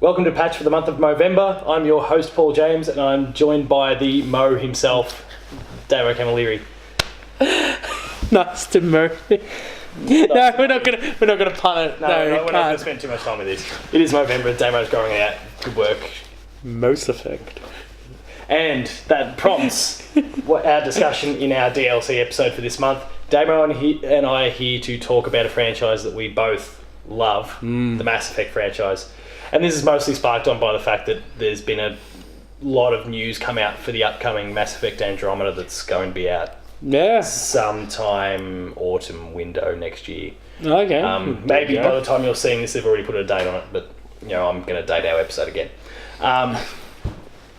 Welcome to Patch for the month of Movember. I'm your host, Paul James, and I'm joined by the Mo himself, Damo Camilleri. Nice to Mo. No, we're not gonna pun it. No, we're not going to spend too much time with this. It is Movember. Damo's growing out. Good work. Mass Effect. And that prompts our discussion in our DLC episode for this month. Damo and I are here to talk about a franchise that we both love, the Mass Effect franchise. And this is mostly sparked on by the fact that there's been a lot of news come out for the upcoming Mass Effect Andromeda that's going to be out sometime autumn window next year. Okay. Maybe by the time you're seeing this, they've already put a date on it, but I'm going to date our episode again.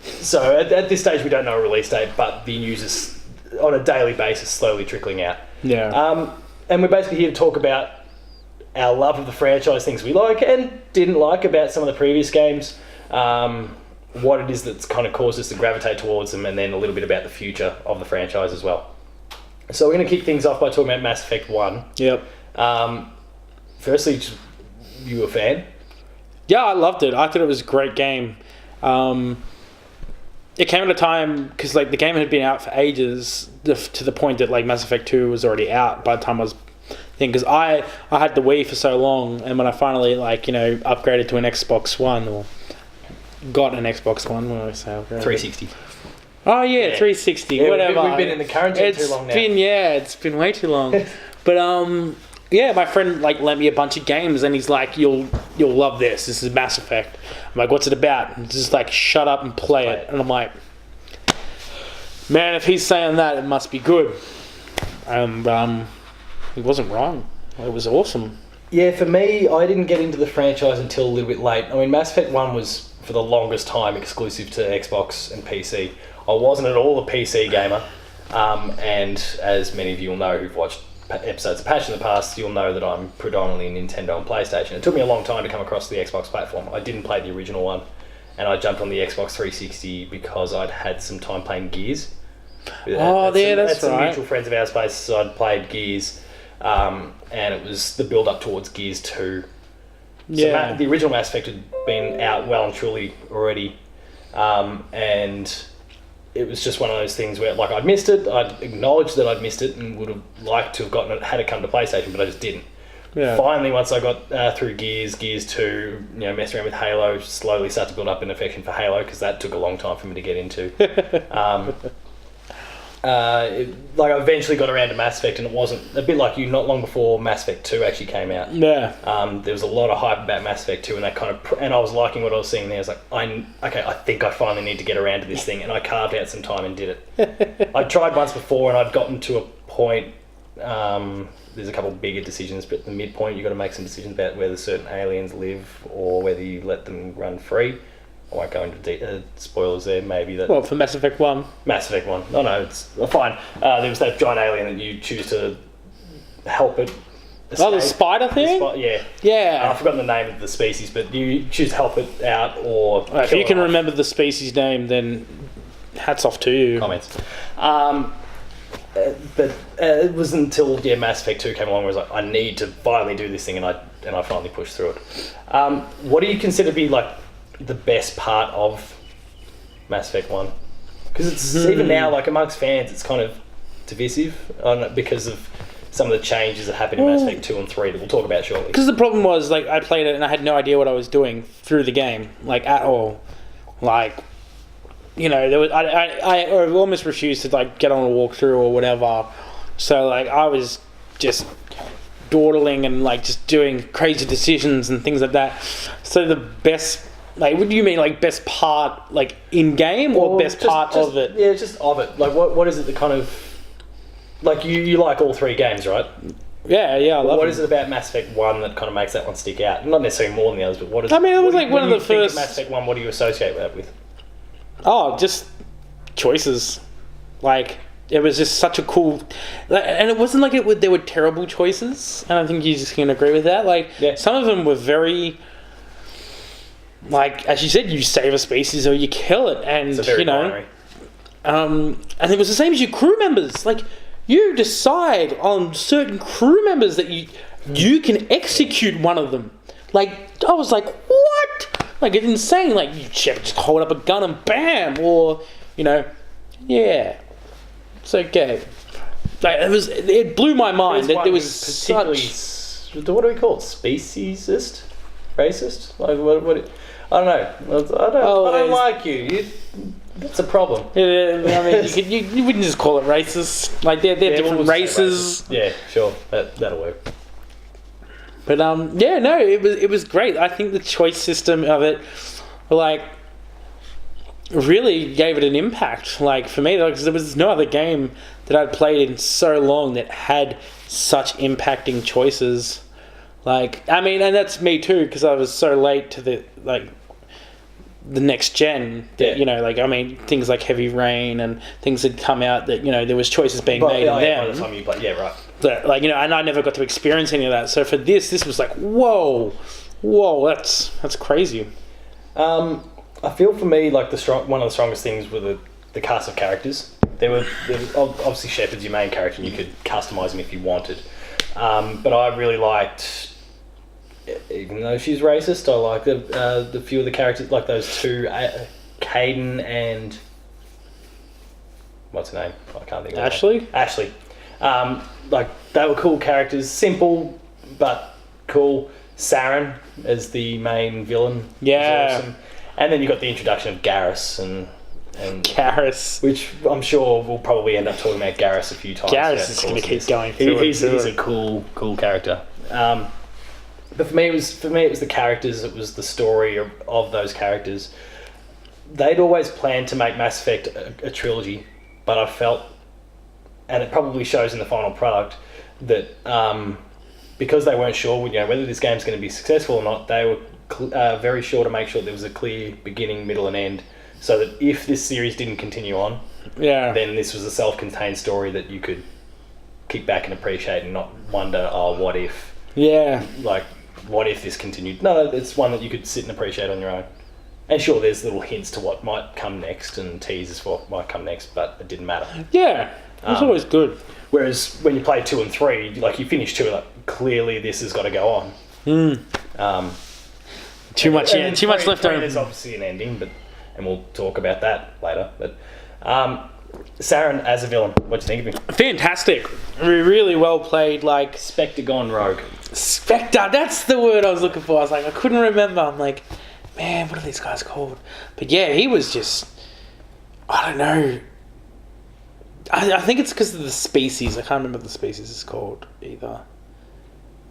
So at this stage, we don't know a release date, but the news is on a daily basis slowly trickling out. Yeah. And we're basically here to talk about our love of the franchise, things we like and didn't like about some of the previous games, what it is that's kind of caused us to gravitate towards them, and then a little bit about the future of the franchise as well. So we're going to kick things off by talking about Mass Effect 1. Yep. Firstly, you were a fan? Yeah, I loved it. I thought it was a great game. It came at a time because the game had been out for ages, to the point that Mass Effect 2 was already out by the time I was thinking. Because I had the Wii for so long, and when I finally upgraded to an Xbox One, or got an Xbox One, when I say upgraded? 360. Oh yeah, 360. Yeah, whatever. We've been in the current gen too long now. It's been way too long. But my friend lent me a bunch of games, and he's like, "You'll love this. This is Mass Effect." I'm like, "What's it about?" And just shut up and play it. And I'm like, "Man, if he's saying that, it must be good." And he wasn't wrong. It was awesome. Yeah, for me, I didn't get into the franchise until a little bit late. I mean, Mass Effect 1 was, for the longest time, exclusive to Xbox and PC. I wasn't at all a PC gamer, and as many of you will know who've watched episodes of Patch in the past, you'll know that I'm predominantly Nintendo and PlayStation. It took me a long time to come across the Xbox platform. I didn't play the original one, and I jumped on the Xbox 360 because I'd had some time playing Gears. That's some right. mutual friends of ours places, so I'd played Gears, and it was the build-up towards Gears 2. Yeah. So the original Mass Effect had been out well and truly already, and it was just one of those things where I'd missed it. I'd acknowledged that I'd missed it and would have liked to have gotten it had it come to PlayStation, but I just didn't. Yeah. Finally, once I got through Gears 2, messed around with Halo, slowly started to build up an affection for Halo, because that took a long time for me to get into. I eventually got around to Mass Effect, and it wasn't a bit like you. Not long before Mass Effect 2 actually came out. Yeah. There was a lot of hype about Mass Effect 2, and that and I was liking what I was seeing there. I was like, I think I finally need to get around to this thing, and I carved out some time and did it. I'd tried once before, and I'd gotten to a point. There's a couple of bigger decisions, but at the midpoint, you've got to make some decisions about whether certain aliens live or whether you let them run free. I won't go into spoilers there. Maybe that. Well, for Mass Effect 1. Mass Effect 1. No, it's fine. There was that giant alien that you choose to help it escape. Oh, the spider thing? Yeah. Yeah. I've forgotten the name of the species, but you choose to help it out or if you can remember the species name, then hats off to you. Comments. But it was until Mass Effect 2 came along where I was like, I need to finally do this thing, and I finally pushed through it. What do you consider to be the best part of Mass Effect 1? Because it's even now, amongst fans, it's kind of divisive because of some of the changes that happened in Mass Effect 2 and 3 that we'll talk about shortly. Because the problem was, I played it and I had no idea what I was doing through the game, at all. There was, I almost refused to get on a walkthrough or whatever. So I was just dawdling and just doing crazy decisions and things like that. So the best, what do you mean, best part, in game or best part of it? Yeah, just of it. What is it that kind of, you like all three games, right? Yeah, I love it. What is it about Mass Effect 1 that kind of makes that one stick out? Not necessarily more than the others, but what is it? I mean, it was one of the first. Mass Effect 1, what do you associate that with? Oh, just choices. It was just such a cool, and it wasn't there were terrible choices. And I think you just can agree with that. Some of them were very, as you said, you save a species or you kill it, and it's a very binary. And it was the same as your crew members. You decide on certain crew members that you can execute one of them. I was like, what? Like, it's insane. Like, you just hold up a gun and bam, or yeah, it's okay. Like, it blew my mind that there was such. What do we call it? Speciesist, racist? Like what? I don't know. I don't like you. That's a problem. Yeah, I mean, you wouldn't just call it racist. Like, they're different races. Yeah, sure, that'll work. But yeah, no, it was great. I think the choice system of it, like, really gave it an impact. Like, for me, because there was no other game that I'd played in so long that had such impacting choices. Like, I mean, and that's me too, because I was so late to the next gen that, like, I mean, things like Heavy Rain and things had come out that, there was choices being made in them. By the time you play, yeah, right. That, like, and I never got to experience any of that. So for this was like, whoa, that's crazy. I feel for me, like, one of the strongest things were the cast of characters. There were obviously Shepard's your main character, and you could customize him if you wanted. But I really liked, even though she's racist, I like the few of the characters, like those two, Caden and what's her name? I can't think of Ashley. Ashley. Like, they were cool characters, simple but cool. Saren as the main villain. Yeah. Awesome. And then you got the introduction of Garrus and Garrus, which I'm sure we'll probably end up talking about Garrus a few times. Garrus is going to keep going through. He's a cool character. But for me, it was the characters. It was the story of those characters. They'd always planned to make Mass Effect a trilogy, but I felt, and it probably shows in the final product, that because they weren't sure, whether this game's going to be successful or not, they were very sure to make sure there was a clear beginning, middle, and end, so that if this series didn't continue on, then this was a self-contained story that you could kick back and appreciate and not wonder, what if? Yeah. Like, what if this continued? No, it's one that you could sit and appreciate on your own. And sure, there's little hints to what might come next and teasers for what might come next, but it didn't matter. Yeah, it's always good. Whereas when you play 2 and 3, like, you finish 2, like, clearly this has got to go on. Too much left over. There's obviously an ending, and we'll talk about that later. But Saren as a villain, what do you think of him? Fantastic, really well played. Like, Spectre gone rogue. Spectre, that's the word I was looking for. I was like, I couldn't remember. I'm like, man, what are these guys called? But yeah, he was just, I don't know. I think it's because of the species. I can't remember what the species is called either.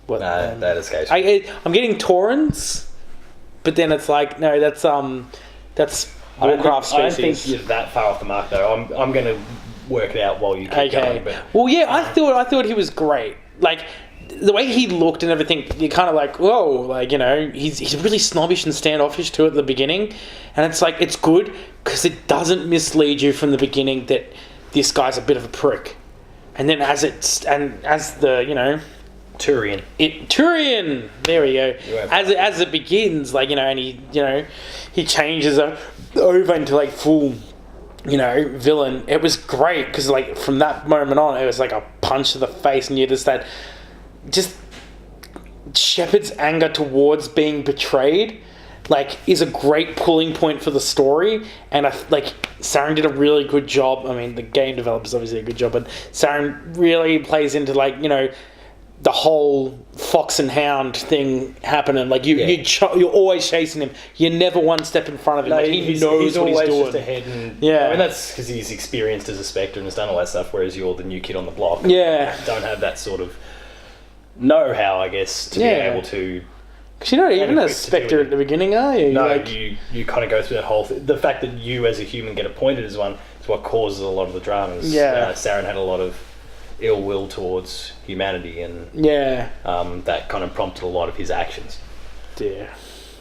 What? No, that escapes me. I'm getting Taurans, but then it's like, no, that's Warcraft species. I don't think you're that far off the mark, though. I'm going to work it out while you keep going. But, well, yeah, I thought he was great. Like, the way he looked and everything, you're kind of like, whoa, like, he's really snobbish and standoffish too at the beginning, and it's like, it's good because it doesn't mislead you from the beginning that this guy's a bit of a prick, and then as the Turian, there we go. As it begins, like, and he changes over into like full, villain. It was great because, like, from that moment on, it was like a punch to the face, and you just Shepard's anger towards being betrayed, like, is a great pulling point for the story. And Saren did a really good job. I mean, the game developers obviously did a good job, but Saren really plays into, like, the whole fox and hound thing happening. Like, you're always chasing him. You're never one step in front of him. No, like, he's knows what always he's doing. just ahead. And, yeah, I mean, that's because he's experienced as a Spectre and has done all that stuff, whereas you're the new kid on the block. Yeah, don't have that sort of know-how, I guess, to be able to. Because you're not even a Spectre at the beginning, are you? No, you kind of go through that whole thing. The fact that you as a human get appointed as one is what causes a lot of the dramas. Yeah. Saren had a lot of ill will towards humanity, and that kind of prompted a lot of his actions. Yeah.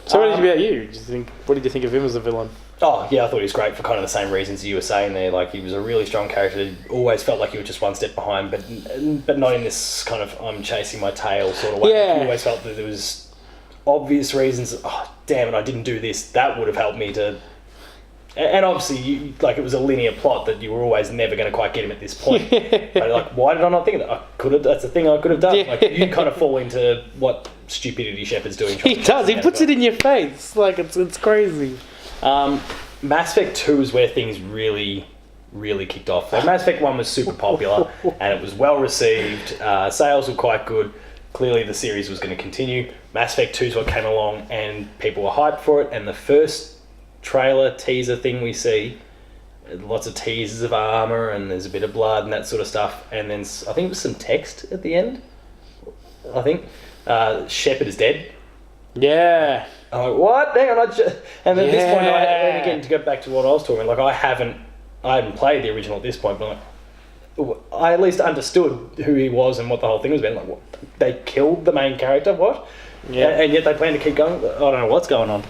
So what did you think? What did you think of him as a villain? Oh yeah, I thought he was great for kind of the same reasons you were saying there. Like, he was a really strong character. He always felt like he was just one step behind, but not in this kind of I'm chasing my tail sort of way. Yeah. He always felt that there was obvious reasons. Oh damn it, I didn't do this. That would have helped me to And obviously, it was a linear plot that you were always never going to quite get him at this point. But like, why did I not think of that? That's a thing I could have done. Yeah. Like, you kind of fall into what stupidity Shepard's doing. He does. He puts it in your face. Like, it's crazy. Mass Effect 2 is where things really kicked off. Like, Mass Effect 1 was super popular and it was well received. Sales were quite good. Clearly, the series was going to continue. Mass Effect 2 is what came along and people were hyped for it. And the first trailer teaser thing we see, lots of teasers of armor and there's a bit of blood and that sort of stuff, and then I think it was some text at the end. I think Shepard is dead. Yeah. I'm like, what? Hang on, and at this point, and again, to go back to what I was talking, like, I haven't played the original at this point, but I at least understood who he was and what the whole thing was about. Like, what? They killed the main character, what? Yeah. And yet they plan to keep going. I don't know what's going on.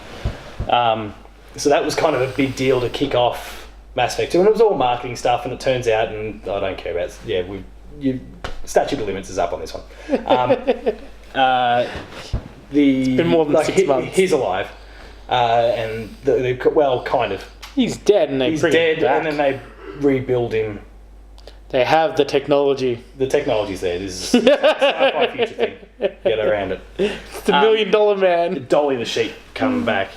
So that was kind of a big deal to kick off Mass Effect 2, and it was all marketing stuff, and it turns out, and I don't care about it, statute of limits is up on this one. It's been more than 6 months. He's alive, and kind of. He's dead, and he's dead, and then they rebuild him. They have the technology. The technology's there. This is a sci-fi future thing. Get around it. It's the $1 million man. Dolly the sheep coming back.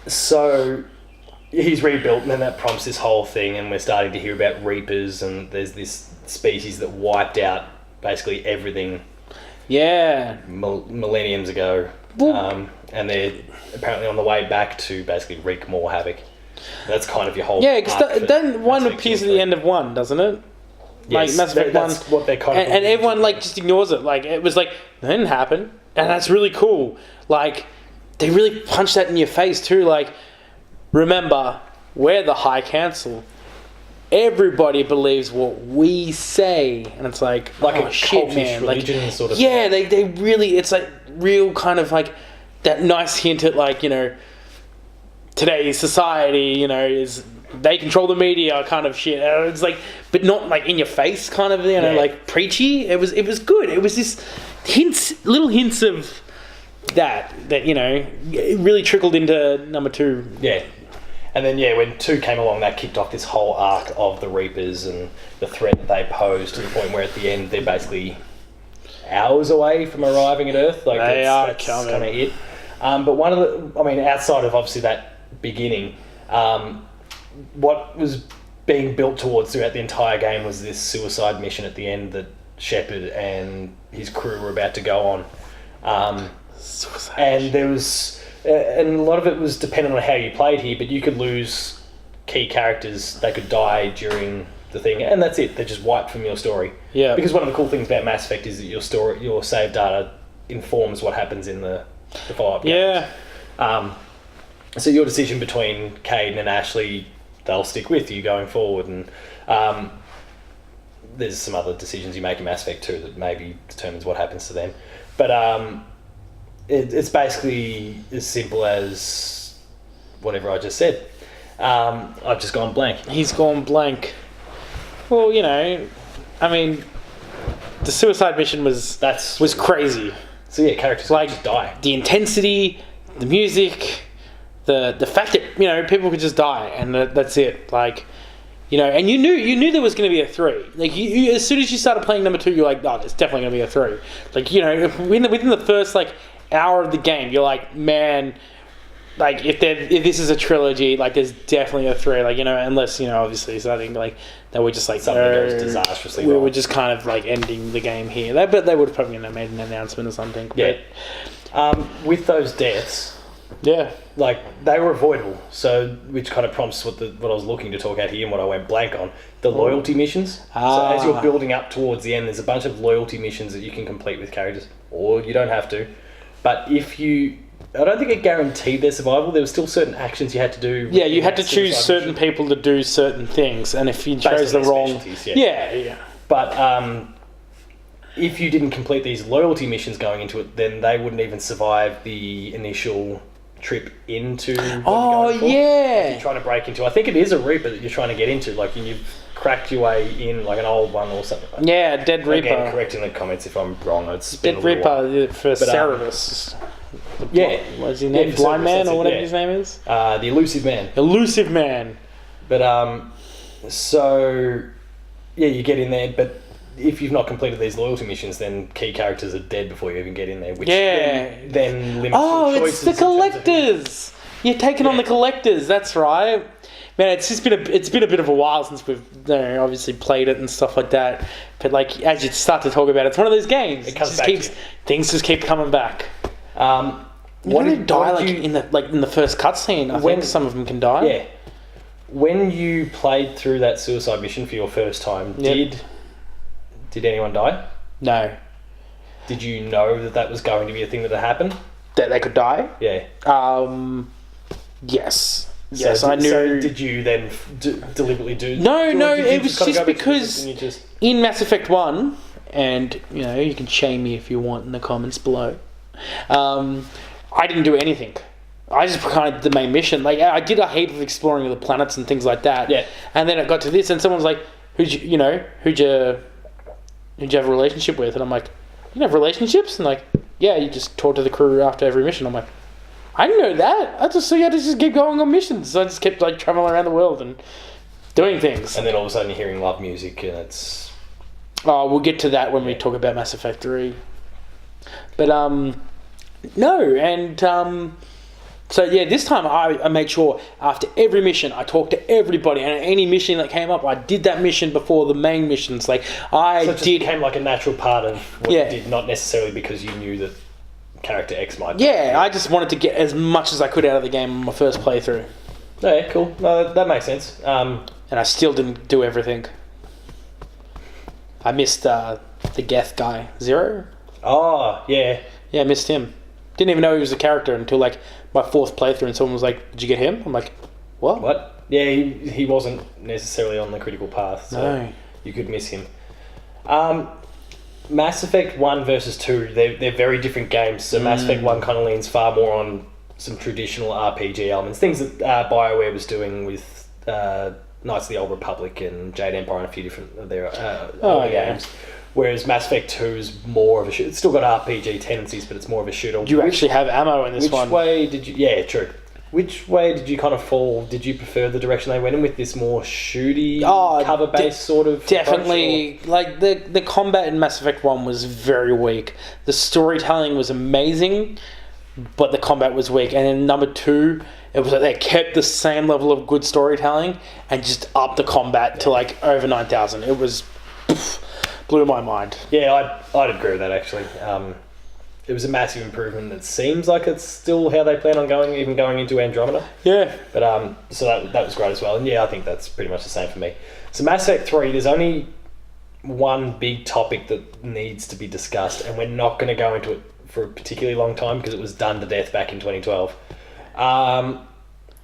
So he's rebuilt, and then that prompts this whole thing, and we're starting to hear about Reapers, and there's this species that wiped out basically everything. Yeah. Millenniums ago. And they're apparently on the way back to basically wreak more havoc. That's kind of your whole. Yeah, because then one appears at the end of 1, doesn't it? Yes, like Mass Effect 1. That's what they're kind of. And everyone just ignores it. Like, it was like, that didn't happen. And that's really cool. Like, they really punch that in your face too. Like, remember, we're the High Council. Everybody believes what we say. And it's like a shit, cultish man. religion like, sort of. Yeah, they really, it's like real kind of like that nice hint at like, today's society, is they control the media kind of shit. It's like, but not like in your face kind of, like preachy. It was good. It was this little hints of that it really trickled into number 2. Yeah. And then, when 2 came along, that kicked off this whole arc of the Reapers and the threat that they pose, to the point where at the end they're basically hours away from arriving at Earth. Like, that's kind of it. But one of outside of obviously that beginning, what was being built towards throughout the entire game was this suicide mission at the end that Shepard and his crew were about to go on. And there was, and a lot of it was dependent on how you played here, but you could lose key characters. They could die during the thing, and that's it. They're just wiped from your story. Yeah. Because one of the cool things about Mass Effect is that your save data informs what happens in the follow-up games. Yeah. So your decision between Caden and Ashley, they'll stick with you going forward, and there's some other decisions you make in Mass Effect 2 that maybe determines what happens to them. But it's basically as simple as whatever I just said. I've just gone blank. He's gone blank. Well, the suicide mission was crazy. So yeah, characters just die. The intensity, the music, the fact that people could just die, and that's it. Like, and you knew there was going to be a 3. Like, you as soon as you started playing number 2, you're like, oh, there's definitely going to be a 3. Like, within the first hour of the game, you're like, man, like if this is a trilogy, like there's definitely a 3. Like, unless obviously something like that would just like something goes disastrously we wrong. were just kind of like ending the game here. But they would have probably made an announcement or something. Yeah. With those deaths. Yeah. Like, they were avoidable, so which kind of prompts what I was looking to talk about here and what I went blank on. The loyalty missions. So as you're building up towards the end, there's a bunch of loyalty missions that you can complete with characters, or you don't have to. But I don't think it guaranteed their survival. There were still certain actions you had to do. Yeah, you had to choose certain people to do certain things, and if you chose the wrong... Yeah. But if you didn't complete these loyalty missions going into it, then they wouldn't even survive the initial trip into what you're going for. If you're trying to break into, I think it is a Reaper that you're trying to get into, like, and you've cracked your way in, like an old one or something. Yeah, Dead Reaper. Again, correct in the comments if I'm wrong. It's Dead Reaper for Cerebus. What's his name? for Blind certain Man sense, or whatever yeah. his name is? The Elusive Man. Elusive Man. But, so, yeah, you get in there, but if you've not completed these loyalty missions, then key characters are dead before you even get in there, which then limits your choices. It's the collectors! You're taking on the collectors, that's right. Man, it's been a bit of a while since we've obviously played it and stuff like that. But like as you start to talk about it, it's one of those games. It comes back. Things just keep coming back. What did die in the first cutscene? I think some of them can die. Yeah. When you played through that suicide mission for your first time, did anyone die? No. Did you know that was going to be a thing that had happened? That they could die? Yeah. Yes. Yes, I knew. So did you then deliberately do? No. It was just because in Mass Effect 1, and you can shame me if you want in the comments below. I didn't do anything. I just kind of did the main mission. Like I did a heap of exploring of the planets and things like that. Yeah. And then it got to this, and someone's like, who'd you have a relationship with? And I'm like, you have relationships? And like, yeah, you just talk to the crew after every mission. I'm like, I didn't know that. I just saw you had to just keep going on missions. So I just kept like traveling around the world and doing things. And then all of a sudden you're hearing love music, and it's. Oh, we'll get to that when we talk about Mass Effect 3. But no, and so yeah, this time I made sure after every mission I talked to everybody, and any mission that came up, I did that mission before the main missions. Like it became like a natural part of what you did, not necessarily because you knew that character X might. Yeah, I just wanted to get as much as I could out of the game on my first playthrough. Yeah, cool. No, that makes sense. And I still didn't do everything. I missed the Geth guy, Zero. Oh, yeah. Yeah, I missed him. Didn't even know he was a character until like my fourth playthrough, and someone was like, "Did you get him?" I'm like, "What?" What? Yeah, he wasn't necessarily on the critical path, so you could miss him. Mass Effect 1 versus 2, they're very different games. So Mass Effect 1 kind of leans far more on some traditional RPG elements, things that BioWare was doing with Knights of the Old Republic and Jade Empire and a few different of their other games. Whereas Mass Effect 2 is more of a shooter. It's still got RPG tendencies, but it's more of a shooter. You actually have ammo in this one. Which way did you... Yeah, true. Which way did you kind of fall? Did you prefer the direction they went in with this more shooty, cover-based sort of... Definitely. Like, the combat in Mass Effect 1 was very weak. The storytelling was amazing, but the combat was weak. And in number 2, it was like they kept the same level of good storytelling and just upped the combat to, like, over 9,000. It was... blew my mind. Yeah, I'd agree with that, actually. It was a massive improvement. It seems like it's still how they plan on going into Andromeda. Yeah. But so that was great as well. And yeah, I think that's pretty much the same for me. So Mass Effect 3, there's only one big topic that needs to be discussed, and we're not going to go into it for a particularly long time because it was done to death back in 2012.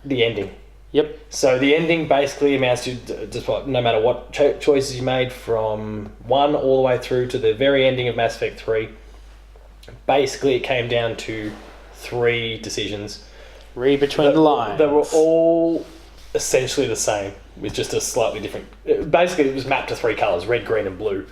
The ending. Yep. So the ending basically amounts to just no matter what choices you made from 1 all the way through to the very ending of Mass Effect 3, basically it came down to 3 decisions. Read between the lines. They were all essentially the same, with just a slightly different... Basically, it was mapped to 3 colours, red, green and blue.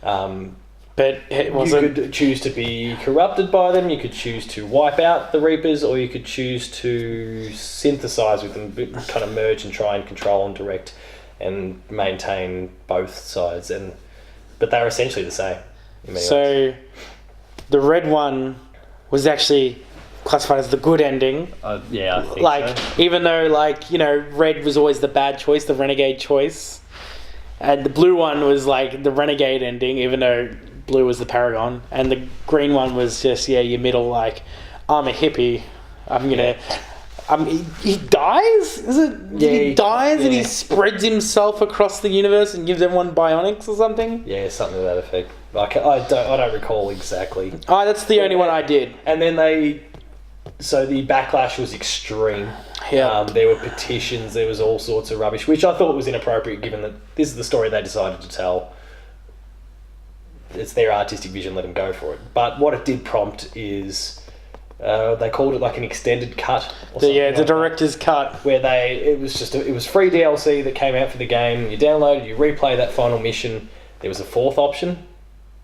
But it wasn't... You could choose to be corrupted by them, you could choose to wipe out the Reapers, or you could choose to synthesise with them, kind of merge and try and control and direct and maintain both sides. But they're essentially the same in many ways. The red one was actually classified as the good ending. Yeah, I think so. Even though, red was always the bad choice, the renegade choice. And the blue one was, the renegade ending, even though blue was the paragon. And the green one was just, your middle, I'm a hippie. I'm going to... he dies? Is it? Yeah, he dies and he spreads himself across the universe and gives everyone bionics or something? Yeah, something to that effect. I don't recall exactly. Oh, that's the only one I did. And then so the backlash was extreme. Yeah. There were petitions, there was all sorts of rubbish, which I thought was inappropriate given that this is the story they decided to tell. It's their artistic vision, let them go for it. But what it did prompt is... they called it an extended cut. The director's cut, where it was free DLC that came out for the game. You download it, you replay that final mission. There was a 4th option.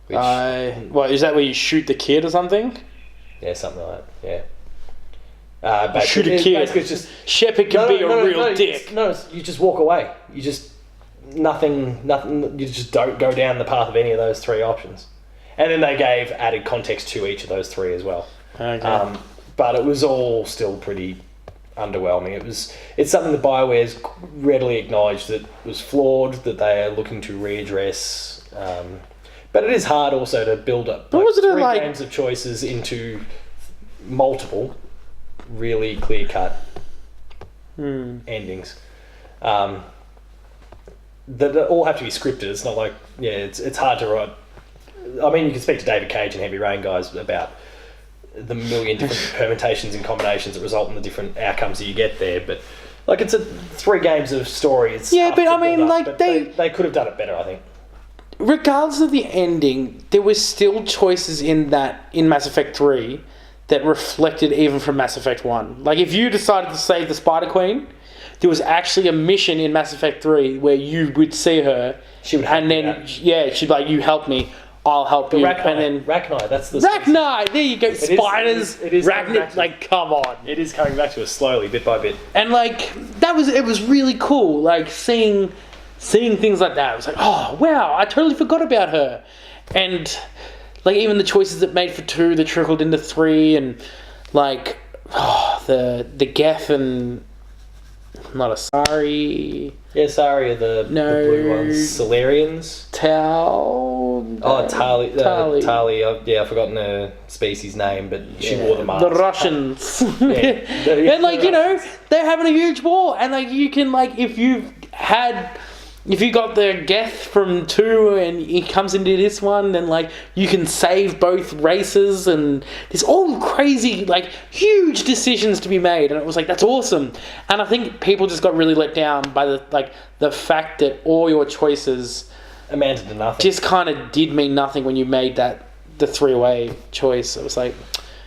Which, is that where you shoot the kid or something? Yeah, something like that. Yeah. Shoot a kid. It's just Shepard can be a real dick. You just walk away. You just nothing. You just don't go down the path of any of those three options. And then they gave added context to each of those three as well. Okay. But it was all still pretty underwhelming. It's something that BioWare's readily acknowledged that was flawed, that they are looking to readdress. But it is hard also to build up three games of choices into multiple really clear-cut endings. That all have to be scripted. It's not like, it's hard to write. I mean, you can speak to David Cage and Heavy Rain guys about the million different permutations and combinations that result in the different outcomes that you get there, but like it's 3 games of story. It's but I mean, like they could have done it better, I think. Regardless of the ending, there was still choices in Mass Effect 3 that reflected even from Mass Effect 1. Like if you decided to save the Spider Queen, there was actually a mission in Mass Effect 3 where you would see her, she'd be like, you help me, I'll help you. Rachni, that's the... Rachni! There you go. Spiders. It is Rachni, like, come on. It is coming back to us slowly, bit by bit. And, like, it was really cool, like, seeing things like that. It was like, oh, wow, I totally forgot about her. And, like, even the choices that made for 2 that trickled into 3, and, like, the Geth and... Not a Sari. Yeah, Sari are the blue ones. Solarians. Tali. Tali. I've forgotten her species name, but she wore the mask. The Russians. And like, they're having a huge war, and like you can if you got the Geth from 2 and he comes into this one, then like you can save both races, and there's all crazy, like huge decisions to be made, and it was like, that's awesome. And I think people just got really let down by the fact that all your choices amounted to nothing. Just kind of did mean nothing when you made the 3-way choice. It was like,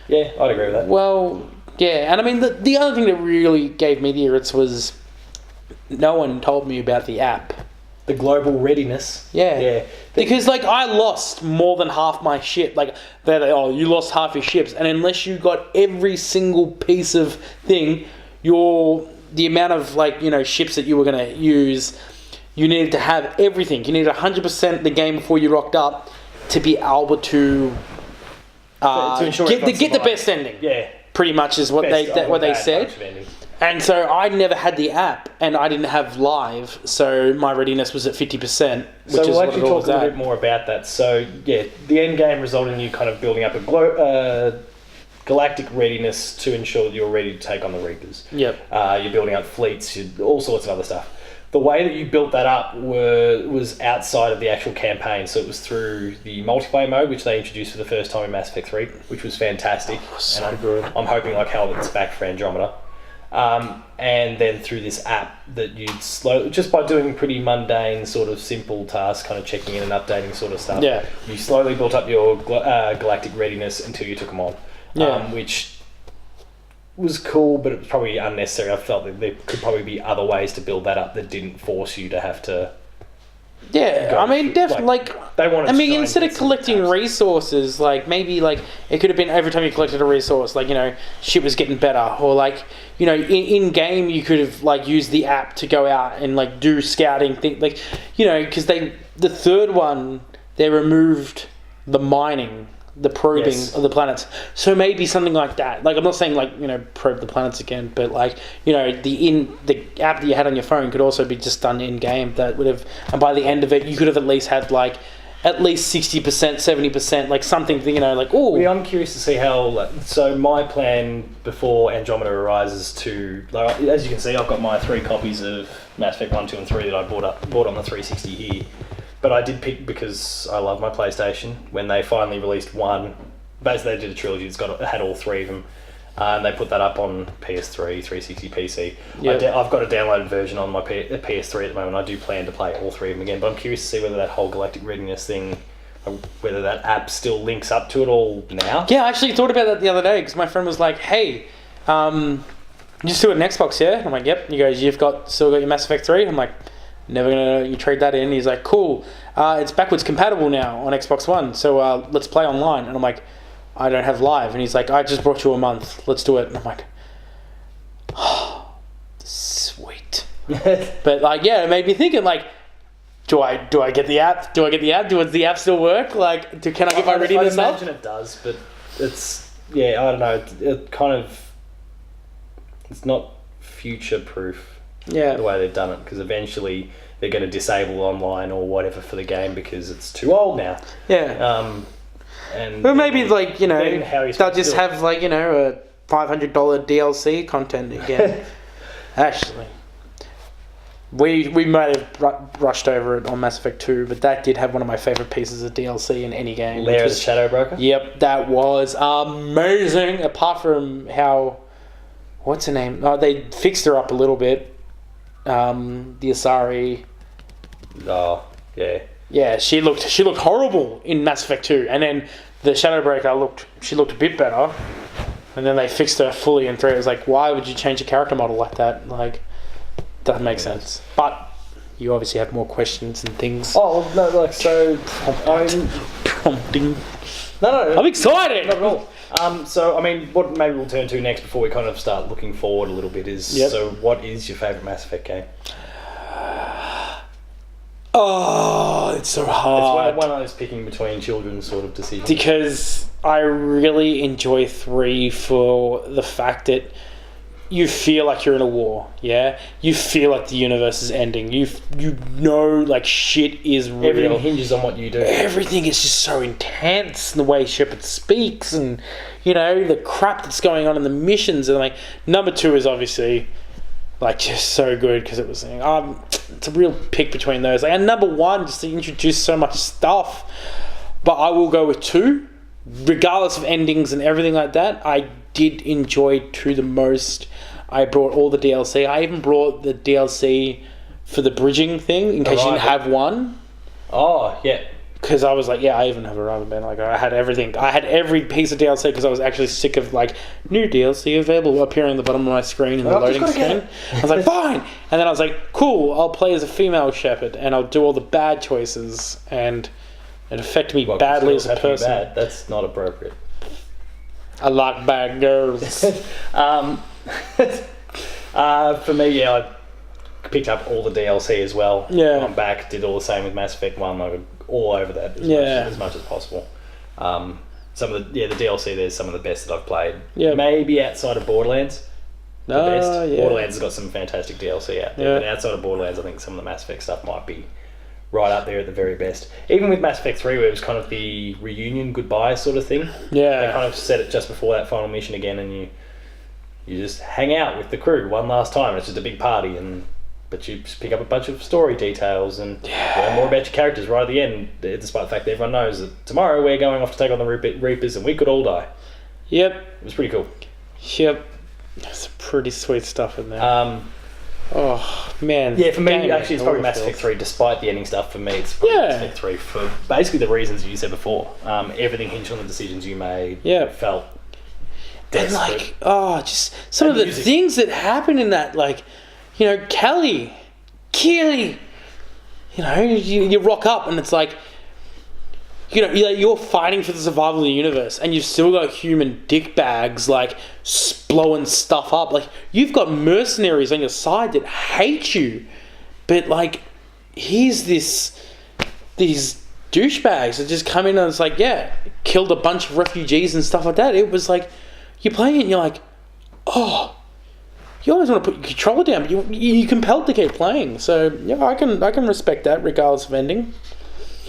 yeah, I'd agree with that. Well, yeah, and I mean the other thing that really gave me the irrits was no one told me about the app. The global readiness. Yeah. Because, like, I lost more than half my ship. Like, you lost half your ships. And unless you got every single piece of thing, the amount of, like, ships that you were going to use, you needed to have everything. You needed 100% the game before you rocked up to be able to get the best ending. Yeah. Pretty much is what they said. And so I never had the app, and I didn't have live, so my readiness was at 50%. So we'll actually talk a little bit more about that. So yeah, the end game resulted in you kind of building up a galactic readiness to ensure that you're ready to take on the Reapers. Yep. You're building up fleets, all sorts of other stuff. The way that you built that up was outside of the actual campaign, so it was through the multiplayer mode, which they introduced for the first time in Mass Effect 3, which was fantastic. So good. I'm hoping like hell it's back for Andromeda. And then through this app that you'd just by doing pretty mundane sort of simple tasks, kind of checking in and updating sort of stuff, you slowly built up your galactic readiness until you took them on, which was cool, but it was probably unnecessary. I felt that there could probably be other ways to build that up that didn't force you to have to. Yeah, I mean, definitely. They wanted. I mean, instead of collecting resources, like maybe like it could have been every time you collected a resource, like shit was getting better, or like in game you could have like used the app to go out and like do scouting thing, like because the third one they removed the mining, the probing of the planets, so maybe something like that. Like I'm not saying like probe the planets again, but like the app that you had on your phone could also be just done in game. That would have, and by the end of it, you could have at least had like at least 60%, 70%, like something. Like I'm curious to see how. So my plan before Andromeda arises to, like, as you can see, I've got my 3 copies of Mass Effect 1, 2, and 3 that I bought on the 360 here. But I did pick because I love my PlayStation. When they finally released 1, basically they did a trilogy. It had all 3 of them, and they put that up on PS3, 360, PC. Yep. I've got a downloaded version on my PS3 at the moment. I do plan to play all 3 of them again, but I'm curious to see whether that whole galactic readiness thing, whether that app still links up to it all now. Yeah, I actually thought about that the other day because my friend was like, "Hey, you still got an Xbox, yeah?" I'm like, "Yep." He goes, "You've still got your Mass Effect 3?" I'm like, "Never gonna you trade that in." He's like, "Cool, it's backwards compatible now on Xbox One, so let's play online." And I'm like, "I don't have live." And he's like, "I just brought you a month, let's do it." And I'm like, But like, yeah, it made me thinking like, do I get the app? Do I get the app? Does the app still work? Like, can I get my readiness up? I imagine it does, but it's I don't know. It kind of it's not future proof. Yeah, the way they've done it, because eventually they're going to disable online or whatever for the game because it's too old now. Yeah. And but maybe like they'll just have like a $500 DLC content again. Actually. We might have rushed over it on Mass Effect 2, but that did have one of my favourite pieces of DLC in any game. Lair of the Shadow Broker? Yep, that was amazing. Apart from how... What's her name? Oh, they fixed her up a little bit. The Asari... Oh, yeah. Yeah, she looked horrible in Mass Effect 2. And then the Shadowbreaker looked a bit better. And then they fixed her fully in 3. It was like, why would you change a character model like that? Like... Doesn't make sense. But you obviously have more questions and things. Oh, no, like, so... Prompting. No. I'm excited! Not at all. So, I mean, what maybe we'll turn to next before we kind of start looking forward a little bit is... Yep. So, what is your favourite Mass Effect game? Oh, it's so hard. It's one of those picking between children sort of decisions. Because I really enjoy 3 for the fact that you feel like you're in a war, yeah? You feel like the universe is ending. You know, like, shit is real. Everything hinges on what you do. Everything is just so intense, and the way Shepard speaks, and, the crap that's going on in the missions. And, like, number 2 is obviously, like, just so good, because it was, it's a real pick between those. Like, and number 1, just to introduce so much stuff. But I will go with 2. Regardless of endings and everything like that, I did enjoy 2 the most. I brought all the DLC. I even brought the DLC for the bridging thing in case you didn't have one. Oh, yeah. Because I was like, I even have Arrival, man. Like, I had everything. I had every piece of DLC because I was actually sick of, like, new DLC available appearing at the bottom of my screen in the loading screen. I was like, fine. And then I was like, cool, I'll play as a female Shepard and I'll do all the bad choices, and it affected me badly as a person. Bad. That's not appropriate. I like bad girls. For me, I picked up all the DLC as well. Yeah. I'm back, did all the same with Mass Effect 1, like all over that as much as possible. Some of the DLC there's some of the best that I've played. Yeah. Maybe outside of Borderlands. The best. Yeah. Borderlands has got some fantastic DLC out there, but outside of Borderlands I think some of the Mass Effect stuff might be right up there at the very best. Even with Mass Effect 3, where it was kind of the reunion goodbye sort of thing. Yeah. They kind of set it just before that final mission again, and you just hang out with the crew one last time. It's just a big party, but you just pick up a bunch of story details and learn more about your characters right at the end, despite the fact that everyone knows that tomorrow we're going off to take on the Reapers and we could all die. Yep. It was pretty cool. Yep. That's some pretty sweet stuff in there. Oh, man. Yeah, for me, actually, it's probably Mass Effect 3, despite the ending stuff. For me, it's probably Mass Effect 3 for basically the reasons you said before. Everything hinged on the decisions you made. Yeah. Felt And, desperate. like, just some of the things that happen in that, like, Keely, you rock up and it's like, you're fighting for the survival of the universe, and you've still got human dickbags like blowing stuff up. Like, you've got mercenaries on your side that hate you, but like, here's these douchebags that just come in and it's like, killed a bunch of refugees and stuff like that. It was like, you're playing it and you're like, oh, you always want to put your controller down, but you're compelled to keep playing. So I can respect that regardless of ending.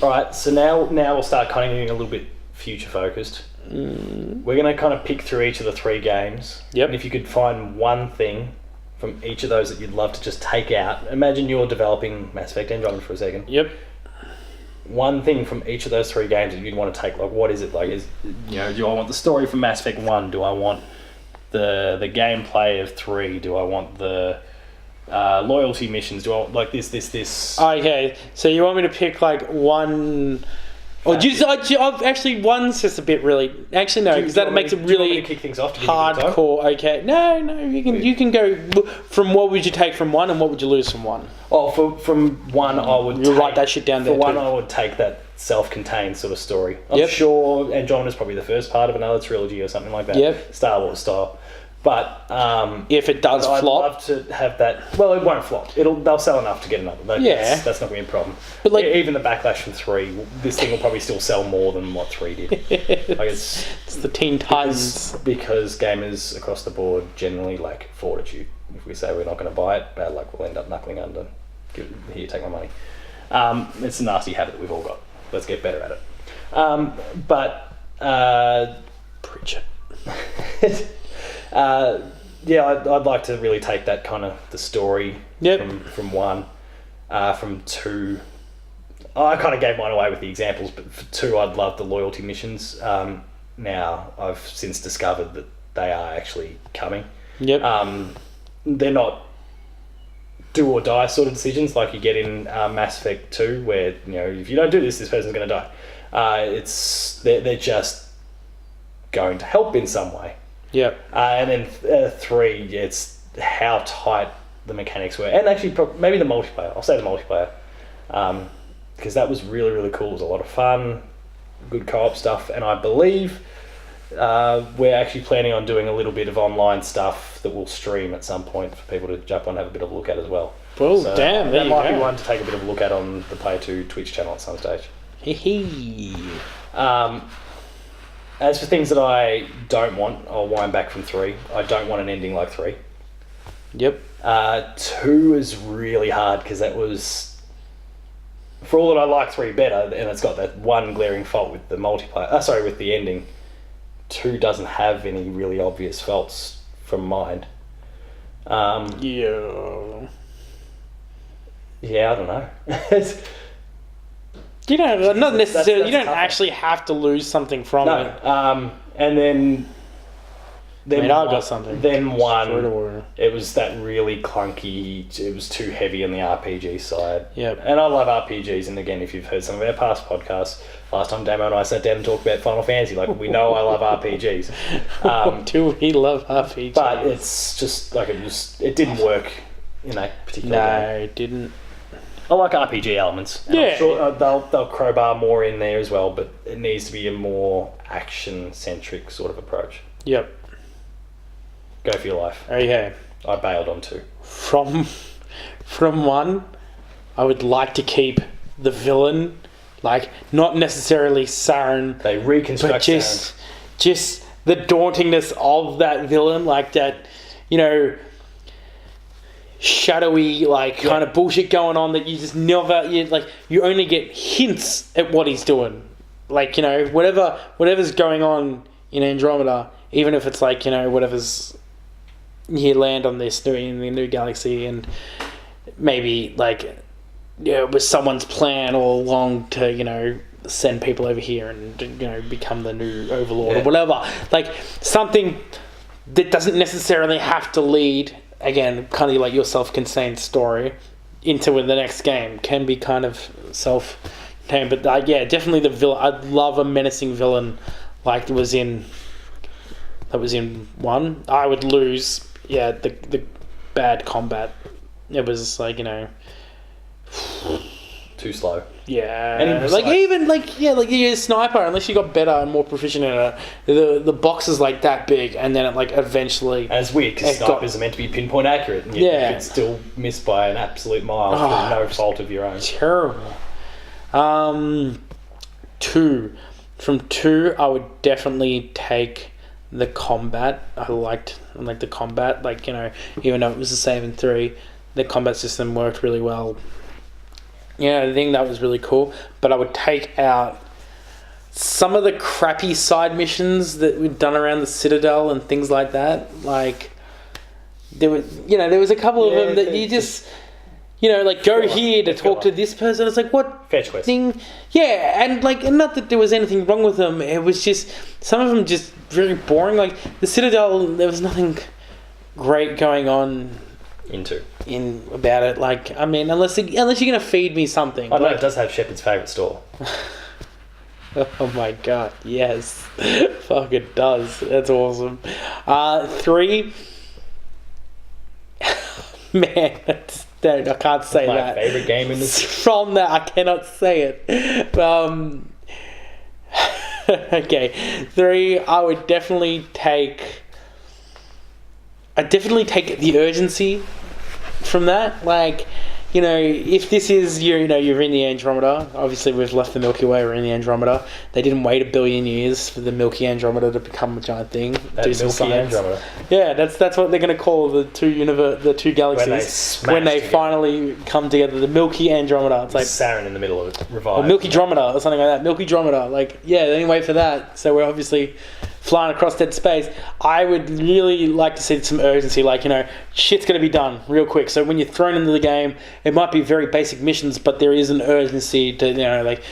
Right, so now we'll start kind of getting a little bit future focused. We're going to kind of pick through each of the 3 games. Yep. And if you could find one thing from each of those that you'd love to just take out, imagine you're developing Mass Effect Andromeda for a second. Yep. One thing from each of those 3 games that you'd want to take, like, what is it? Like, do I want the story from Mass Effect 1? Do I want the gameplay of 3? Do I want the loyalty missions? Do I want, like, this? Okay, so you want me to pick, like, one... Or actually, one's just a bit really... Actually, no, because that makes it really kick things off hardcore. Okay, no, you can go from what would you take from one and what would you lose from one? Oh, from one, I would write that shit down there. For one, I would take that self-contained sort of story. I'm sure Andromeda's probably the first part of another trilogy or something like that. Yep. Star Wars style. But if it does I'd flop, love to have that. Well, it won't flop. They'll sell enough to get another. That's not going to be a problem. But like, even the backlash from 3, this thing will probably still sell more than what 3 did. Like it's the Teen Titans. Because gamers across the board generally lack fortitude. If we say we're not going to buy it, bad luck, we'll end up knuckling under. Here, take my money. It's a nasty habit that we've all got. Let's get better at it. Preach it. I'd like to really take that kind of the story from 1, from 2. I kind of gave mine away with the examples, but for 2, I'd love the loyalty missions. Now I've since discovered that they are actually coming. Yep. They're not do or die sort of decisions like you get in Mass Effect 2, where if you don't do this person's going to die. They're just going to help in some way. Yep. And then 3, it's how tight the mechanics were, and actually maybe the multiplayer. I'll say the multiplayer, because that was really, really cool. It was a lot of fun, good co-op stuff, and I believe we're actually planning on doing a little bit of online stuff that we'll stream at some point for people to jump on and have a bit of a look at as well. Well, so damn, that might be one to take a bit of a look at on the Player 2 Twitch channel at some stage. As for things that I don't want, I'll wind back from 3. I don't want an ending like 3. Yep. 2 is really hard because that was, for all that I like 3 better, and it's got that one glaring fault with the multiplayer. With the ending. 2 doesn't have any really obvious faults from mine. Yeah, I don't know. Not necessarily. You don't tough. Actually have to lose something from it. And then I got something. Then 1, it was that really clunky. It was too heavy on the RPG side. Yep. And I love RPGs. And again, if you've heard some of our past podcasts, last time Damo and I sat down and talked about Final Fantasy, we know I love RPGs. Do we love RPGs? But it's just it didn't work in that particular game. No, it didn't. I like RPG elements. And I'm sure they'll crowbar more in there as well, but it needs to be a more action-centric sort of approach. Yep. Go for your life. Okay. I bailed on 2. From 1, I would like to keep the villain, not necessarily Saren. They reconstruct but just the dauntingness of that villain, that, shadowy kind of bullshit going on that you just never you only get hints at what he's doing, whatever's going on in Andromeda, even if it's whatever's you land on this in the new galaxy, and maybe it was someone's plan all along to send people over here and become the new overlord or whatever, something that doesn't necessarily have to lead, again, kind of like your self-contained story, into the next game. Can be kind of self-contained, but definitely the villain. I'd love a menacing villain that was in 1. I would lose, the bad combat. It was too slow. Yeah, you're a sniper, unless you got better and more proficient in it, the box is that big, and then it eventually. And it's weird because snipers are meant to be pinpoint accurate, and yet you could still miss by an absolute mile through no fault of your own. Terrible. 2. From 2, I would definitely take the combat. I liked the combat, even though it was the same in 3, the combat system worked really well. I think that was really cool. But I would take out some of the crappy side missions that were done around the Citadel and things like that. There was a couple of them that you just go here to talk to this person. It's what fetch quest thing? Yeah, and not that there was anything wrong with them. It was just some of them just very boring. The Citadel, there was nothing great going on about it. Unless you're gonna feed me something. I know it does have Shepard's favourite store. Oh my god, yes. Fuck, it does. That's awesome. 3. Man, I can't say that. My favourite game in this. From that, I cannot say it. Okay, 3. I would definitely take I definitely take the urgency from that. Like, you know, if this is you're in the Andromeda. Obviously, we've left the Milky Way. We're in the Andromeda. They didn't wait 1 billion years for the Milky Andromeda to become a giant thing. That do some Milky science. Andromeda. Yeah, that's what they're going to call the two galaxies when they finally come together. The Milky Andromeda. It's like Saturn in the middle of it. Revived. Or Milky Dromeda or something like that. Milky Dromeda. Like, yeah, they didn't wait for that. So we're obviously flying across dead space. I would really like to see some urgency. Like, you know, shit's going to be done real quick. So when you're thrown into the game, it might be very basic missions, but there is an urgency to, you know, like,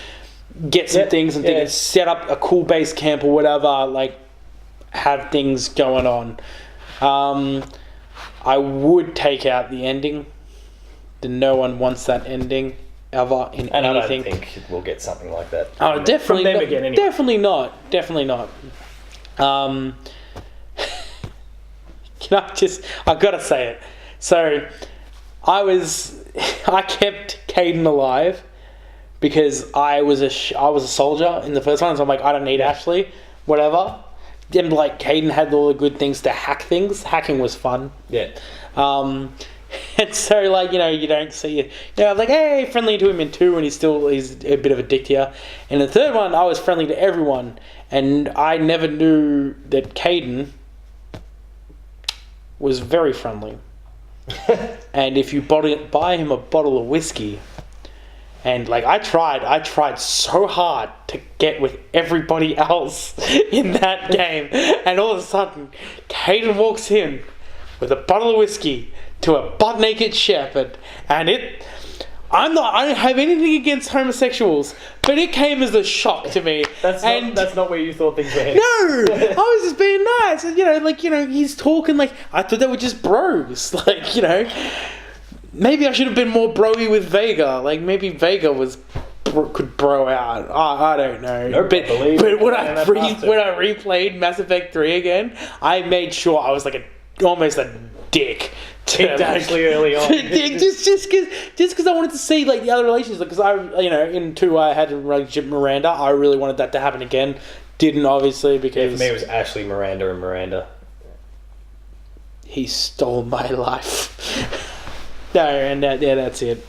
get some things and things, set up a cool base camp or whatever, like, have things going on. I would take out the ending. No one wants that ending ever in and anything. I don't think we'll get something like that. Oh, definitely from them not. Again, anyway. Definitely not. I've got to say it. So, I kept Caden alive because I was a soldier in the first one, so I'm like, I don't need Ashley, whatever. Then, like, Caden had all the good things to hack things. Hacking was fun. Yeah. And so, like, you know, you don't see it. You know, like, hey, friendly to him in 2, and he's a bit of a dick to you. In the third one, I was friendly to everyone, and I never knew that Caden was very friendly. And if you buy him a bottle of whiskey, and like I tried so hard to get with everybody else in that game, and all of a sudden, Caden walks in with a bottle of whiskey to a butt naked shepherd, and I don't have anything against homosexuals, but it came as a shock to me. That's not where you thought things were headed. No, I was just being nice. And, he's talking like, I thought they were just bros. Like, you know, maybe I should have been more broy with Vega. Like, maybe Vega could bro out. I don't know. Nope, but when I replayed Mass Effect 3 again, I made sure I was like almost a dick. Actually early on. just because I wanted to see like the other relationships, because in 2 I had a relationship with Miranda. I really wanted that to happen again. Didn't, obviously, because for me it was Ashley, Miranda, and Miranda. He stole my life. No, and that's it.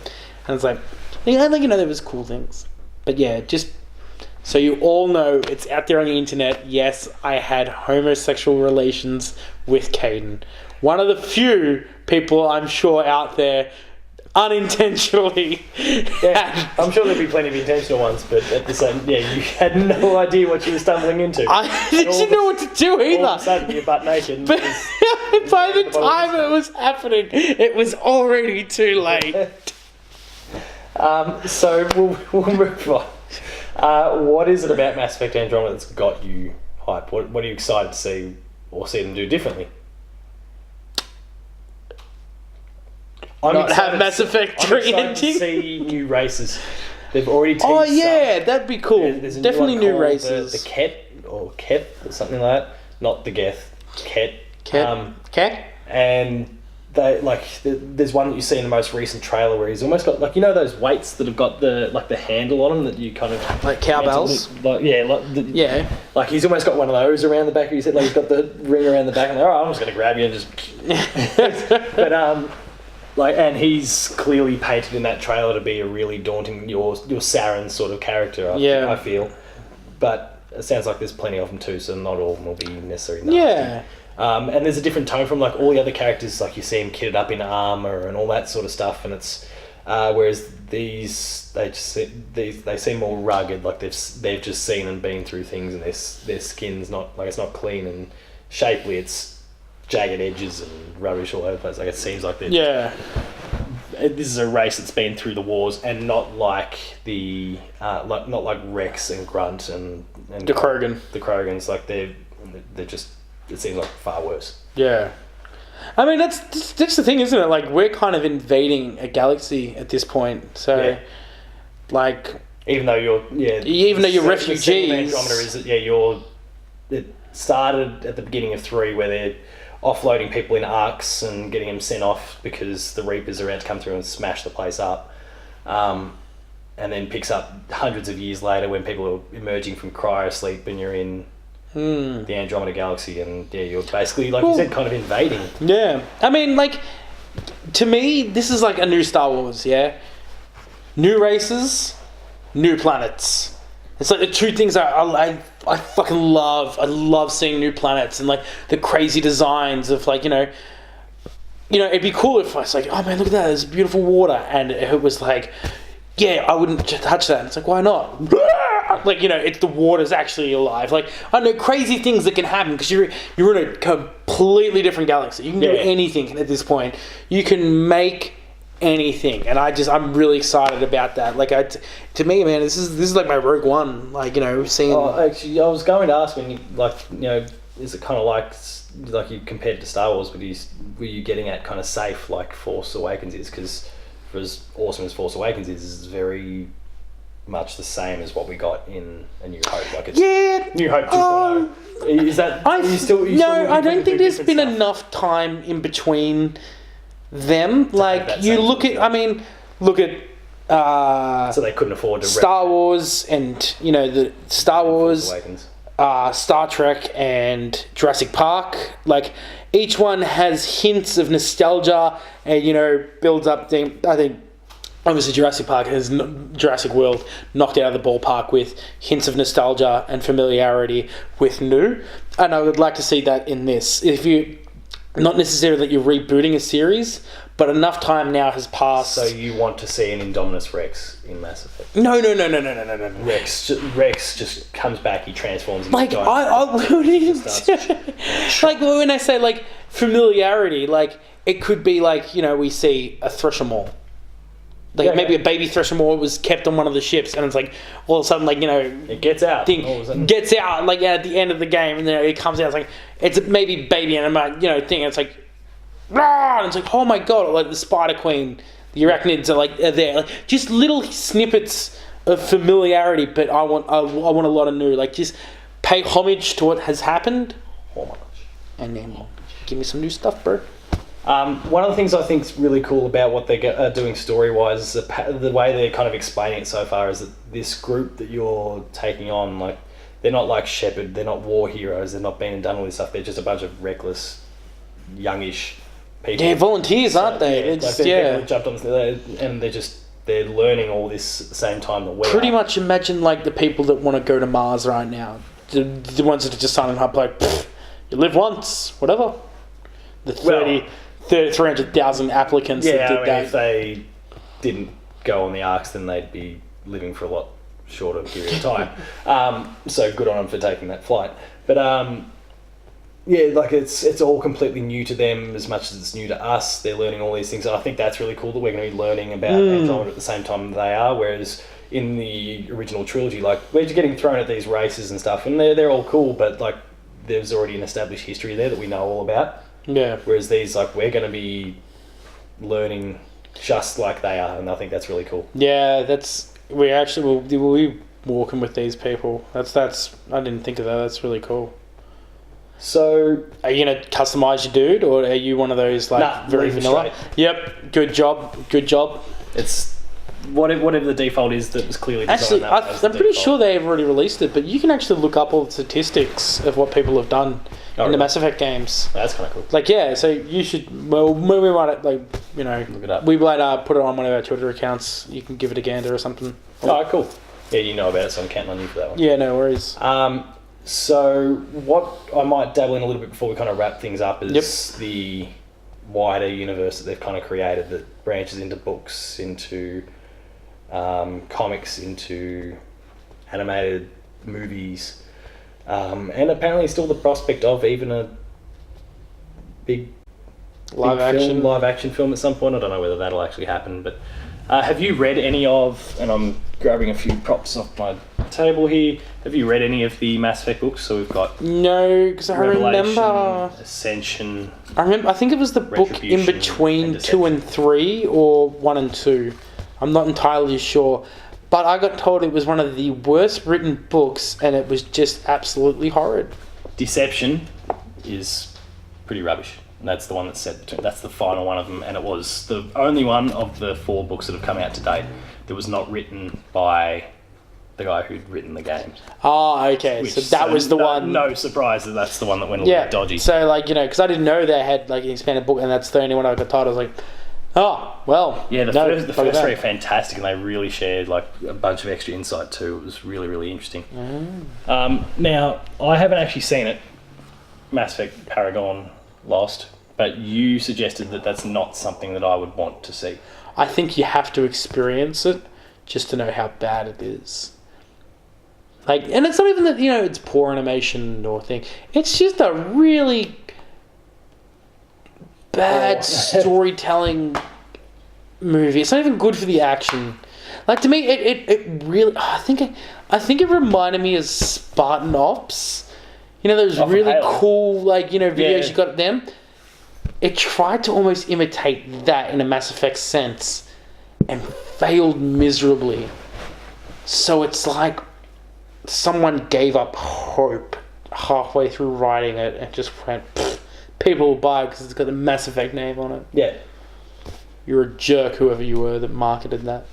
And it's like, there was cool things, but yeah, just so you all know, it's out there on the internet. Yes, I had homosexual relations with Caden. One of the few people I'm sure out there unintentionally. Yeah, I'm sure there'll be plenty of intentional ones, but at the same, you had no idea what you were stumbling into. I didn't know what to do either. All of a sudden, you're butt naked. But by the time it was happening, it was already too late. So we'll move on. What is it about Mass Effect Andromeda that's got you hyped? What are you excited to see or see them do differently? Not have Mass Effect 3 ending. To see new races. They've already teased that'd be cool. There's definitely new races. The Ket or something like that. Not the Geth. Ket. Ket. And they there's one that you see in the most recent trailer where he's almost got those weights that have got the handle on them that you kind of like cowbells. Like he's almost got one of those around the back of his head. Like he's got the ring around the back, and I'm just going to grab you and just. But and he's clearly painted in that trailer to be a really daunting, your Saren sort of character. I feel, but it sounds like there's plenty of them too, so not all of them will be necessarily nasty. Yeah. And there's a different tone from like all the other characters. Like you see him kitted up in armor and all that sort of stuff, and it's whereas these they seem more rugged. Like they've just seen and been through things, and their skin's not like it's not clean and shapely. It's jagged edges and rubbish all over the place. Like it seems like this is a race that's been through the wars, and not like the not like Rex and Grunt and the Krogan. The Krogans, like they're just, it seems like far worse. Yeah, I mean that's the thing, isn't it? Like we're kind of invading a galaxy at this point, so like even though you're refugees. It started at the beginning of 3 where they're offloading people in arcs and getting them sent off because the Reapers are about to come through and smash the place up. And then picks up hundreds of years later when people are emerging from cryosleep and you're in the Andromeda Galaxy, and you're basically, like you said, kind of invading. Yeah. I mean, like, to me, this is like a new Star Wars, yeah? New races, new planets. It's like the two things I fucking love. I love seeing new planets and, like, the crazy designs of, like, you know, it'd be cool if I was like, oh man, look at that, there's beautiful water. And it was like, yeah, I wouldn't touch that. And it's like, why not? Like, you know, it's the water's actually alive. Like, I know crazy things that can happen because you're in a completely different galaxy. You can do anything at this point. You can make anything, and I'm really excited about that. Like, to me, man, this is like my Rogue One. Like, you know, seeing. Oh, actually, I was going to ask when you, like, you know, is it kind of like you compared it to Star Wars? Were you getting at kind of safe like Force Awakens is? Because for as awesome as Force Awakens is very much the same as what we got in A New Hope. Like, it's New Hope 2.0. Is that? I don't think there's been enough time in between them. Like, you look at, look at. So they couldn't afford to. Star Wars and, you know, the Star Wars, Star Trek and Jurassic Park. Like, each one has hints of nostalgia and, you know, builds up things. I think obviously Jurassic Park has Jurassic World knocked out of the ballpark with hints of nostalgia and familiarity with new, and I would like to see that in this. If you, not necessarily that you're rebooting a series, but enough time now has passed. So you want to see an Indominus Rex in Mass Effect? No. Rex just comes back. He transforms into like I wouldn't. Like, when I say like familiarity, like it could be like, you know, we see a Thresher Maw. Like, maybe a baby Thresher Maw was kept on one of the ships, and it's like all of a sudden, like, you know, it gets out. Gets out like at the end of the game, and then it comes out. It's like it's maybe baby animal, you know, thing. And it's like, and it's like, oh my god! Like the Spider Queen, the arachnids are there. Like, just little snippets of familiarity, but I want a lot of new. Like, just pay homage to what has happened, and then give me some new stuff, bro. One of the things I think is really cool about what they're doing story-wise is the way they're kind of explaining it so far is that this group that you're taking on, like, they're not like Shepard, they're not war heroes, they're not been and done all this stuff, they're just a bunch of reckless, youngish people. Yeah, volunteers, aren't they? Yeah, it's, people jumped on and they're learning all this at the same time that we're pretty much imagine like the people that want to go to Mars right now. The ones that are just signing up like, you live once, whatever. The 300,000 applicants that did that. If they didn't go on the arcs, then they'd be living for a lot shorter period of time. So good on them for taking that flight. But like it's all completely new to them as much as it's new to us. They're learning all these things, and I think that's really cool that we're going to be learning about Andromeda at the same time they are. Whereas in the original trilogy, like, we're just getting thrown at these races and stuff, and they're all cool, but like there's already an established history there that we know all about. Yeah. Whereas these, like, we're going to be learning just like they are, and I think that's really cool. Yeah, we'll be walking with these people. That's I didn't think of that. That's really cool. So, are you going to customize your dude, or are you one of those like very vanilla? Straight. Yep. Good job. It's whatever the default is that was clearly designed. Actually, I'm pretty sure they've already released it, but you can actually look up all the statistics of what people have done in the Mass Effect games. That's kind of cool. Like, yeah, so you should. Well, we might, like, you know, look it up. We might put it on one of our Twitter accounts. You can give it a gander or something. Oh, cool. Yeah, you know about it, so I'm counting on you for that one. Yeah, no worries. So what I might dabble in a little bit before we kind of wrap things up is the wider universe that they've kind of created that branches into books, into comics, into animated movies, and apparently still the prospect of even a big live action film at some point. I don't know whether that'll actually happen, but have you read any of, and I'm grabbing a few props off my table here, have you read any of the Mass Effect books? So we've got no, because I remember Ascension. I think it was the book in between 2 and 3 or 1 and 2. I'm not entirely sure, but I got told it was one of the worst written books, and it was just absolutely horrid. Deception is pretty rubbish. That's the one that's set. That's the final one of them, and it was the only one of the 4 books that have come out to date that was not written by the guy who'd written the games. Oh, okay. So that was the one. No surprise that that's the one that went a little bit dodgy. So, like, you know, because I didn't know they had, like, an expanded book, and that's the only one I got told. I was like, oh, well. Yeah, the first three are fantastic, and they really shared, like, a bunch of extra insight, too. It was really, really interesting. Now, I haven't actually seen it, Mass Effect Paragon Lost, but you suggested that that's not something that I would want to see. I think you have to experience it just to know how bad it is. Like, and it's not even that, you know, it's poor animation or thing. It's just a really bad storytelling movie. It's not even good for the action. Like, to me, it really... I think it reminded me of Spartan Ops. You know, those really cool, like, you know, videos you got of them? It tried to almost imitate that in a Mass Effect sense and failed miserably. So it's like someone gave up hope halfway through writing it and just went, people will buy it because it's got the Mass Effect name on it. Yeah. You're a jerk, whoever you were that marketed that.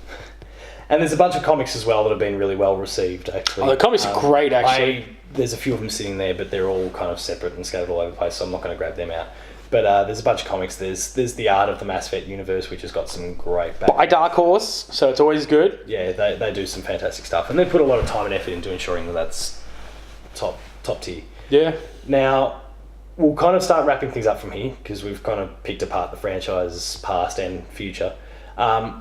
And there's a bunch of comics as well that have been really well received, actually. Oh, the comics are great, actually. There's a few of them sitting there, but they're all kind of separate and scattered all over the place, so I'm not going to grab them out. But there's a bunch of comics. There's the art of the Mass Effect universe, which has got some great back. By Dark Horse, so it's always good. Yeah, they do some fantastic stuff, and they put a lot of time and effort into ensuring that that's top tier. Yeah. Now, we'll kind of start wrapping things up from here because we've kind of picked apart the franchise's past and future.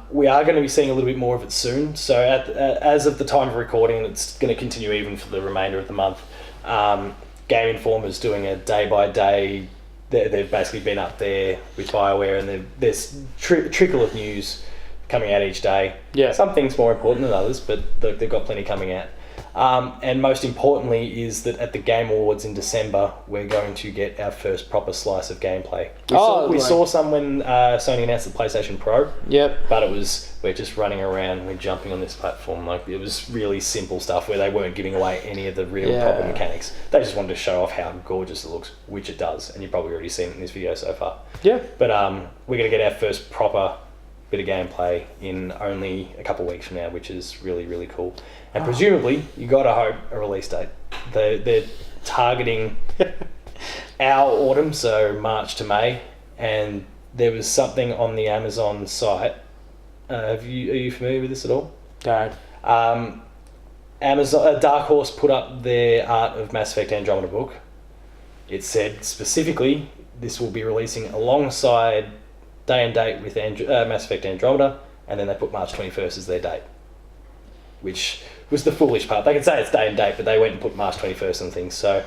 We are going to be seeing a little bit more of it soon. So as of the time of recording, it's going to continue even for the remainder of the month. Game Informer's doing a day-by-day... They've basically been up there with BioWare, and there's trickle of news coming out each day. Yeah. Some things more important than others, but they've got plenty coming out. And most importantly is that at the Game Awards in December, we're going to get our first proper slice of gameplay. We saw some when Sony announced the PlayStation Pro. Yep. But we're just running around, we're jumping on this platform. Like, it was really simple stuff where they weren't giving away any of the real proper mechanics. They just wanted to show off how gorgeous it looks, which it does. And you've probably already seen it in this video so far. Yeah. But we're going to get our first proper bit of gameplay in only a couple of weeks from now, which is really, really cool. And presumably, you got to hope a release date. They're targeting our autumn, so March to May, and there was something on the Amazon site. Are you familiar with this at all? No. Amazon Dark Horse put up their Art of Mass Effect Andromeda book. It said specifically this will be releasing alongside day and date with Mass Effect Andromeda, and then they put March 21st as their date, which was the foolish part. They can say it's day and date, but they went and put March 21st and things. So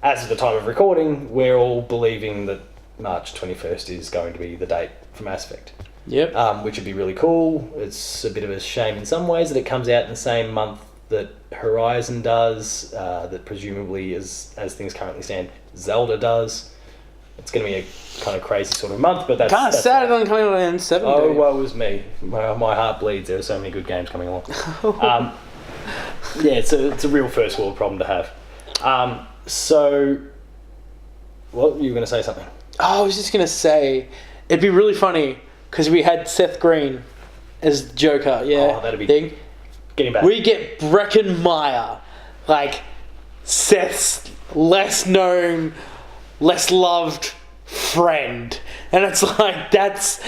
as of the time of recording, we're all believing that March 21st is going to be the date for Mass Effect. Yep. Which would be really cool. It's a bit of a shame in some ways that it comes out in the same month that Horizon does, that presumably, as things currently stand, Zelda does. It's going to be a kind of crazy sort of month, but that's... Kind of sad it doesn't come out in 7 Oh, woe is me. My heart bleeds. There are so many good games coming along. Yeah, it's a real first world problem to have. So... Well, you were going to say something. Oh, I was just going to say, it'd be really funny, because we had Seth Green as Joker, Oh, that'd be... thing. Getting back. We get Breckenmeyer, like, Seth's less known, less loved friend. And it's like, that's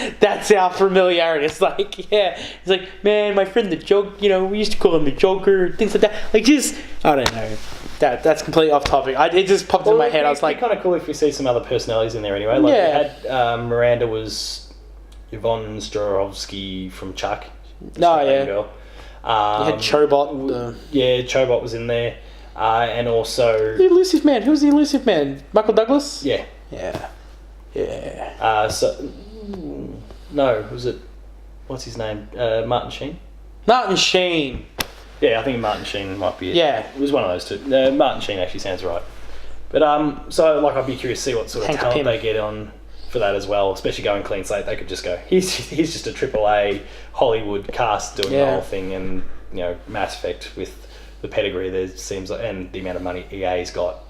our familiarity. It's like, yeah. It's like, man, my friend the Joker, you know, we used to call him the Joker, things like that. Like, just, I don't know. That's completely off topic. It just popped in my head. I was like... It'd be kind of cool if we see some other personalities in there anyway. Like, yeah. We had, Miranda was Yvonne Zdrowski from Chuck. No, yeah. Girl. You had Chobot. Yeah, Chobot was in there. And also... The Elusive Man. Who was the Elusive Man? Michael Douglas? Yeah. Yeah. Yeah. No, was it... What's his name? Martin Sheen? Martin Sheen. Yeah, I think Martin Sheen might be it. Yeah. It was one of those two. Martin Sheen actually sounds right. But, so, like, I'd be curious to see what sort of talent they get on for that as well, especially going clean slate. They could just go, he's just a AAA Hollywood cast doing the whole thing, and, you know, Mass Effect with the pedigree there seems like, and the amount of money EA's got.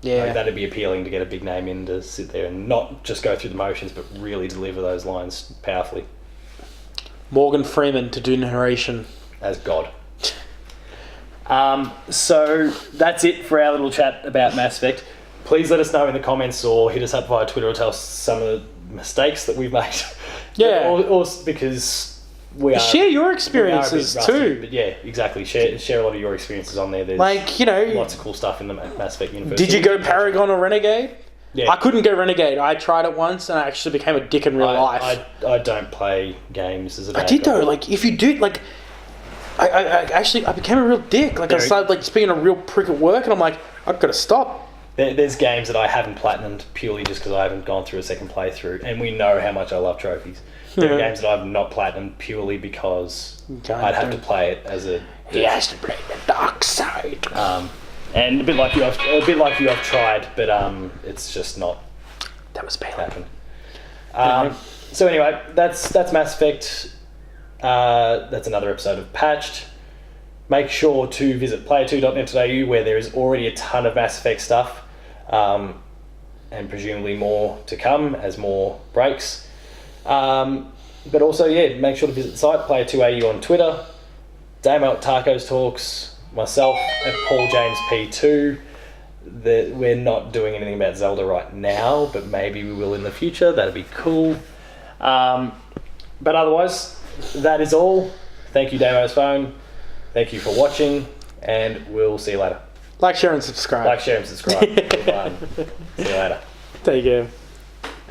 Yeah. Like, that'd be appealing to get a big name in to sit there and not just go through the motions, but really deliver those lines powerfully. Morgan Freeman to do narration. As God. So that's it for our little chat about Mass Effect. Please let us know in the comments or hit us up via Twitter or tell us some of the mistakes that we've made. Yeah. or because we are... Share your experiences rusty, too. But yeah, exactly. Share a lot of your experiences on there. There's lots of cool stuff in the Mass Effect universe. Did you go Paragon or Renegade? Yeah. I couldn't go Renegade. I tried it once and I actually became a dick in real life. I don't play games as a bad I did guy. though. Like, if you do, like... I became a real dick. Like, I started like just being a real prick at work, and I'm like, I've got to stop. There's games that I haven't platinumed purely just because I haven't gone through a second playthrough, and we know how much I love trophies. There are games that I've not platinumed purely because I'd have to play it as a... He has to play the dark side. And a bit like you, I've tried, but it's just not... That was bad. Happened. So anyway, that's Mass Effect. That's another episode of Patched. Make sure to visit player2.net.au where there is already a ton of Mass Effect stuff, and presumably more to come as more breaks. But also, make sure to visit the site, player2au on Twitter, Damo at Tacos Talks, myself at Paul James P2. We're not doing anything about Zelda right now, but maybe we will in the future. That'd be cool. But otherwise, that is all. Thank you, Damo's Phone. Thank you for watching, and we'll see you later. Like, share, and subscribe. See you later. Take care.